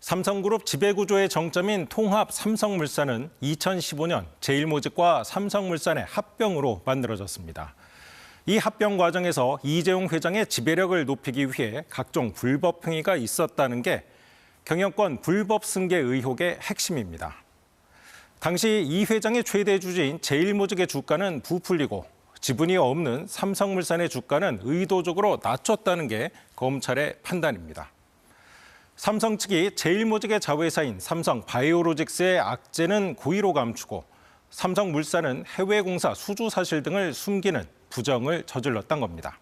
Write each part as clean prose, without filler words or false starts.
삼성그룹 지배구조의 정점인 통합 삼성물산은 2015년 제일모직과 삼성물산의 합병으로 만들어졌습니다. 이 합병 과정에서 이재용 회장의 지배력을 높이기 위해 각종 불법 행위가 있었다는 게 경영권 불법 승계 의혹의 핵심입니다. 당시 이 회장의 최대 주주인 제일모직의 주가는 부풀리고 지분이 없는 삼성물산의 주가는 의도적으로 낮췄다는 게 검찰의 판단입니다. 삼성 측이 제일모직의 자회사인 삼성바이오로직스의 악재는 고의로 감추고 삼성물산은 해외 공사 수주 사실 등을 숨기는 부정을 저질렀던 겁니다.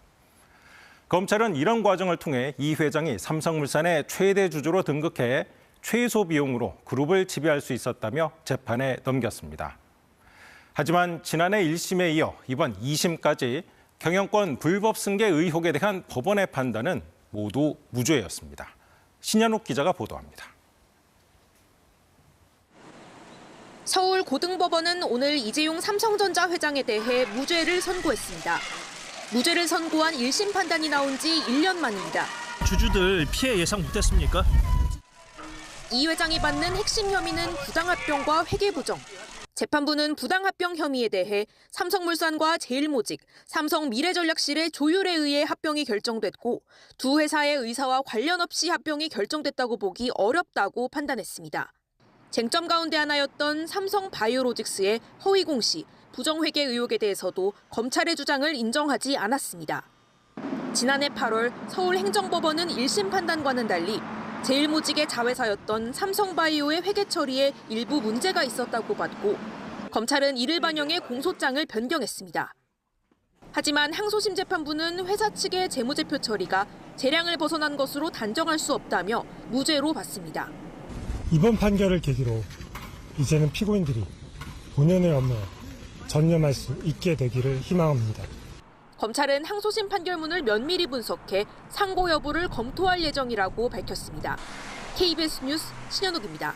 검찰은 이런 과정을 통해 이 회장이 삼성물산의 최대 주주로 등극해 최소 비용으로 그룹을 지배할 수 있었다며 재판에 넘겼습니다. 하지만 지난해 1심에 이어 이번 2심까지 경영권 불법 승계 의혹에 대한 법원의 판단은 모두 무죄였습니다. 신현욱 기자가 보도합니다. 서울 고등법원은 오늘 이재용 삼성전자 회장에 대해 무죄를 선고했습니다. 무죄를 선고한 1심 판단이 나온 지 1년 만입니다. 주주들 피해 예상 못했습니까? 이 회장이 받는 핵심 혐의는 부당합병과 회계부정. 재판부는 부당합병 혐의에 대해 삼성물산과 제일모직, 삼성미래전략실의 조율에 의해 합병이 결정됐고 두 회사의 의사와 관련 없이 합병이 결정됐다고 보기 어렵다고 판단했습니다. 쟁점 가운데 하나였던 삼성바이오로직스의 허위 공시, 부정회계 의혹에 대해서도 검찰의 주장을 인정하지 않았습니다. 지난해 8월 서울행정법원은 1심 판단과는 달리 제일모직의 자회사였던 삼성바이오의 회계 처리에 일부 문제가 있었다고 봤고 검찰은 이를 반영해 공소장을 변경했습니다. 하지만 항소심 재판부는 회사 측의 재무제표 처리가 재량을 벗어난 것으로 단정할 수 없다며 무죄로 봤습니다. 이번 판결을 계기로 이제는 피고인들이 본연의 업무에 전념할 수 있게 되기를 희망합니다. 검찰은 항소심 판결문을 면밀히 분석해 상고 여부를 검토할 예정이라고 밝혔습니다. KBS 뉴스 신현욱입니다.